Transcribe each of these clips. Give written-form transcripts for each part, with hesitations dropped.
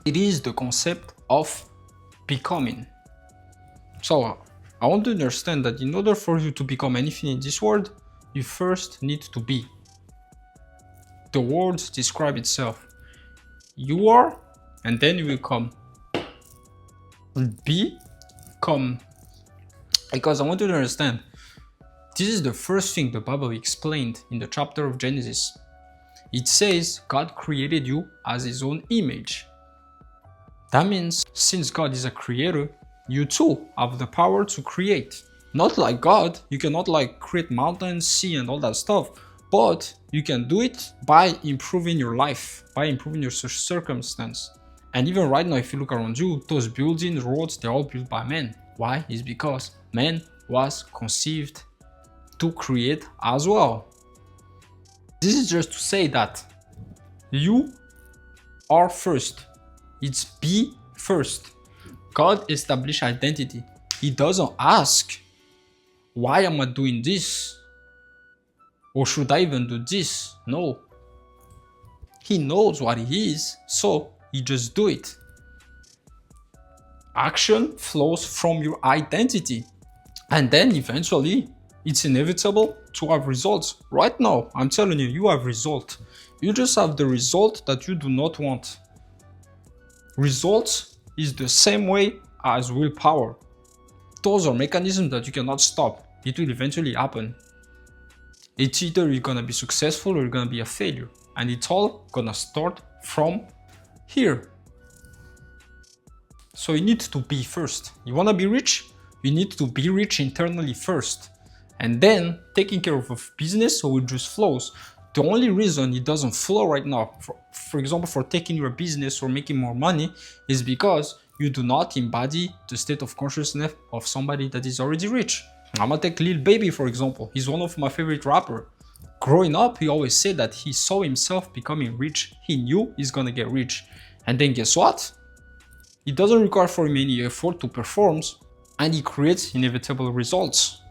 It is the concept of becoming. So I want to understand that in order for you to become anything in this world, you first need to be. The words describe itself. You are, and then you will come. Become. Because I want you to understand, this is the first thing the Bible explained in the chapter of Genesis. It says God created you as his own image. That means since God is a creator, you too have the power to create. Not like God, you cannot like create mountains, sea and all that stuff, but you can do it by improving your life, by improving your circumstance. And even right now, if you look around you, those buildings, roads, they're all built by men. Why? It's because man was conceived to create as well. This is just to say that you are first. It's be first. God established identity. He doesn't ask, why am I doing this? Or should I even do this? No. He knows what he is, so he just do it. Action flows from your identity. And then eventually, it's inevitable to have results. Right now, I'm telling you, you have result. You just have the result that you do not want. Results is the same way as willpower. Those are mechanisms that you cannot stop. It will eventually happen. It's either you're gonna be successful or you're gonna be a failure. And it's all gonna start from here. So you need to be first. You wanna be rich? You need to be rich internally first. And then taking care of a business so it just flows. The only reason it doesn't flow right now, for example, for taking your business or making more money, is because you do not embody the state of consciousness of somebody that is already rich. I'm gonna take Lil Baby, for example. He's one of my favorite rappers. Growing up, he always said that he saw himself becoming rich. He knew he's gonna get rich. And then guess what? It doesn't require for him any effort to perform, and he creates inevitable results.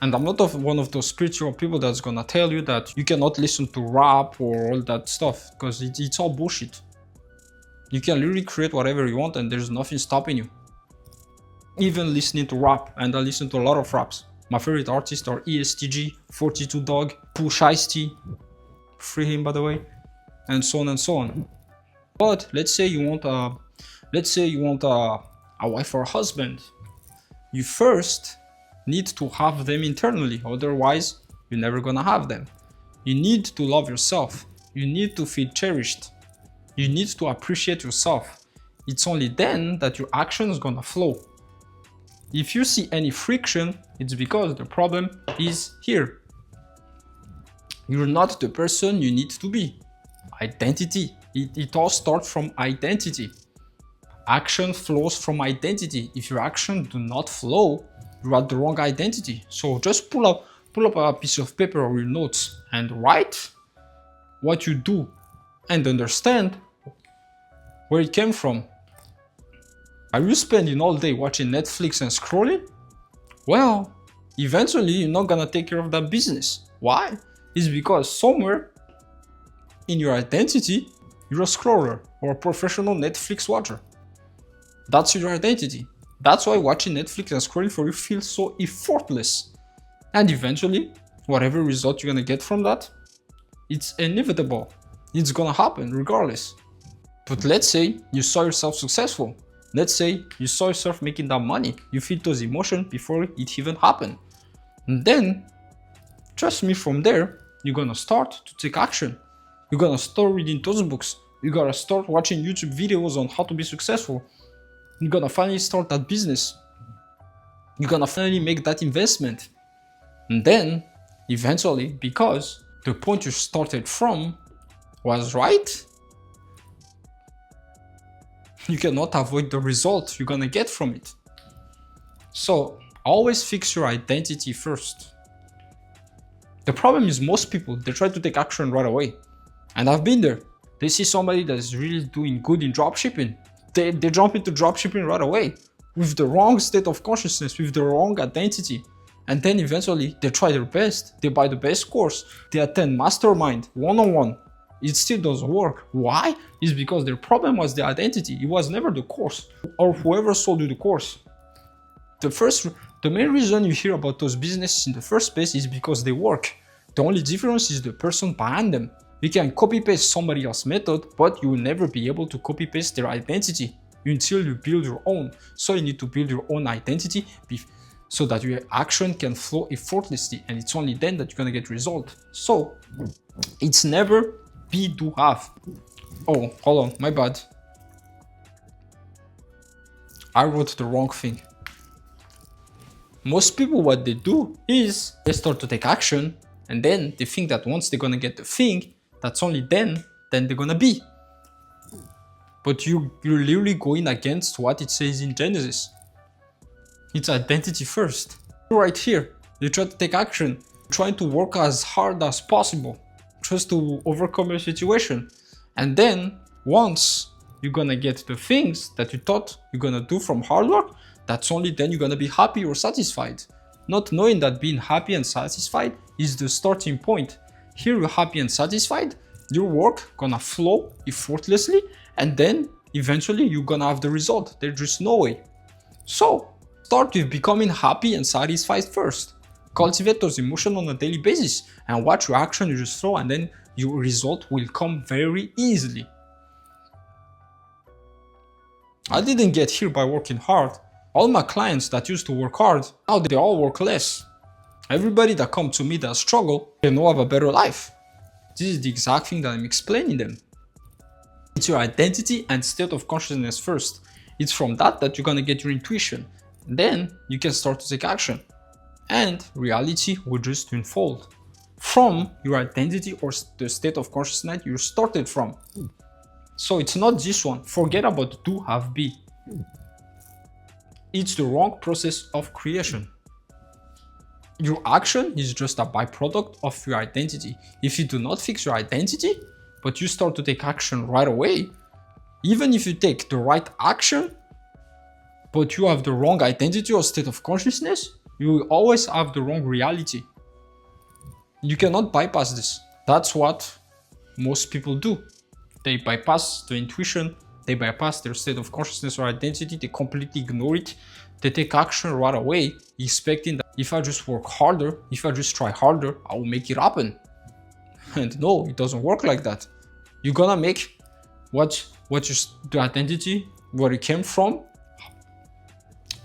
And I'm not one of those spiritual people that's gonna tell you that you cannot listen to rap or all that stuff, because it's all bullshit. You can literally create whatever you want and there's nothing stopping you. Even listening to rap, and I listen to a lot of raps. My favorite artists are ESTG, 42 Dog, Push Ice-T, free him by the way, and so on and so on. But let's say you want a wife or a husband. You first need to have them internally, otherwise you're never gonna have them. You need to love yourself. You need to feel cherished. You need to appreciate yourself. It's only then that your action is gonna flow. If you see any friction, it's because the problem is here. You're not the person you need to be. Identity. It all starts from identity. Action flows from identity. If your action do not flow, you're at the wrong identity. So just pull up a piece of paper or your notes and write what you do and understand where it came from. Are you spending all day watching Netflix and scrolling? Well, eventually you're not gonna take care of that business. Why? It's because somewhere in your identity, you're a scroller or a professional Netflix watcher. That's your identity. That's why watching Netflix and scrolling for you feels so effortless. And eventually, whatever result you're gonna get from that, it's inevitable. It's gonna happen regardless. But let's say you saw yourself successful. Let's say you saw yourself making that money. You feel those emotions before it even happened. And then, trust me, from there, you're gonna start to take action. You're gonna start reading those books. You're gonna start watching YouTube videos on how to be successful. You're gonna finally start that business. You're gonna finally make that investment. And then, eventually, because the point you started from was right, you cannot avoid the result you're gonna get from it. So, always fix your identity first. The problem is most people, they try to take action right away. And I've been there. They see somebody that's really doing good in dropshipping. They jump into dropshipping right away with the wrong state of consciousness, with the wrong identity. And then eventually they try their best. They buy the best course. They attend mastermind, one-on-one. it still doesn't work. Why? It's because their problem was the identity. It was never the course or whoever sold you the course. The main reason you hear about those businesses in the first place is because they work. The only difference is the person behind them. You can copy paste somebody else's method, but you will never be able to copy paste their identity until you build your own. So you need to build your own identity so that your action can flow effortlessly, and it's only then that you're gonna get result. So it's never be do have. Oh, hold on, my bad. I wrote the wrong thing. Most people, what they do is they start to take action, and then they think that once they're gonna get the thing, that's only then they're gonna be. But you're literally going against what it says in Genesis. It's identity first. Right here, you try to take action, trying to work as hard as possible just to overcome your situation. And then once you're gonna get the things that you thought you're gonna do from hard work, that's only then you're gonna be happy or satisfied. Not knowing that being happy and satisfied is the starting point. Here you're happy and satisfied, your work gonna flow effortlessly, and then eventually you're gonna have the result. There's just no way. So start with becoming happy and satisfied first. Cultivate those emotions on a daily basis and watch your action you just throw, and then your result will come very easily. I didn't get here by working hard. All my clients that used to work hard, now they all work less. Everybody that come to me that struggle, they know have a better life. This is the exact thing that I'm explaining them. It's your identity and state of consciousness first. It's from that you're gonna get your intuition. Then you can start to take action, and reality will just unfold from your identity or the state of consciousness you started from. So it's not this one. Forget about do, have, be. It's the wrong process of creation. Your action is just a byproduct of your identity. If you do not fix your identity, but you start to take action right away, even if you take the right action, but you have the wrong identity or state of consciousness, you will always have the wrong reality. You cannot bypass this. That's what most people do. They bypass the intuition, they bypass their state of consciousness or identity, they completely ignore it. They take action right away, expecting that if I just work harder, if I just try harder, I will make it happen. And no, it doesn't work like that. You're gonna make the identity, where it came from,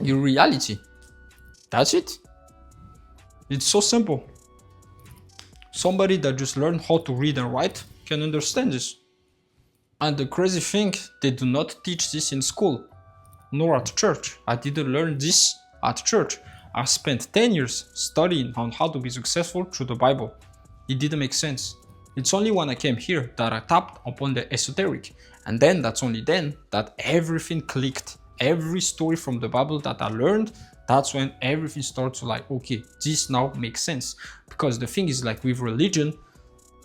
your reality. That's it. It's so simple. Somebody that just learned how to read and write can understand this. And the crazy thing, they do not teach this in school, nor at church. I didn't learn this at church. I spent 10 years studying on how to be successful through the Bible. It didn't make sense. It's only when I came here that I tapped upon the esoteric. And then that's only then that everything clicked. Every story from the Bible that I learned, that's when everything starts to like, okay, this now makes sense. Because the thing is, like with religion,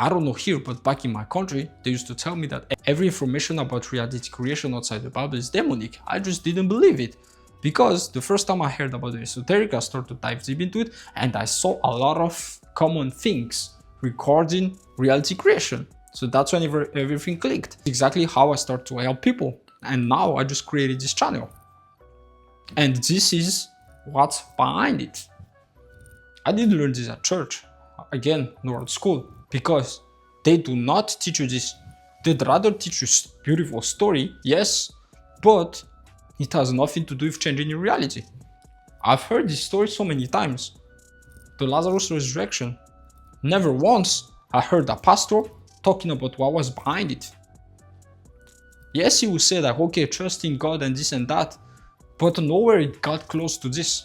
I don't know here, but back in my country, they used to tell me that every information about reality creation outside the Bible is demonic. I just didn't believe it. Because the first time I heard about the esoteric, I started to dive deep into it, and I saw a lot of common things regarding reality creation. So that's when everything clicked. Exactly how I started to help people. And now I just created this channel. And this is what's behind it. I didn't learn this at church, again, nor at school, because they do not teach you this. They'd rather teach you a beautiful story, yes, but it has nothing to do with changing your reality. I've heard this story so many times. The Lazarus resurrection. Never once I heard a pastor talking about what was behind it. Yes, he will say that, okay, trust in God and this and that, but nowhere it got close to this.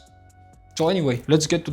So anyway, let's get to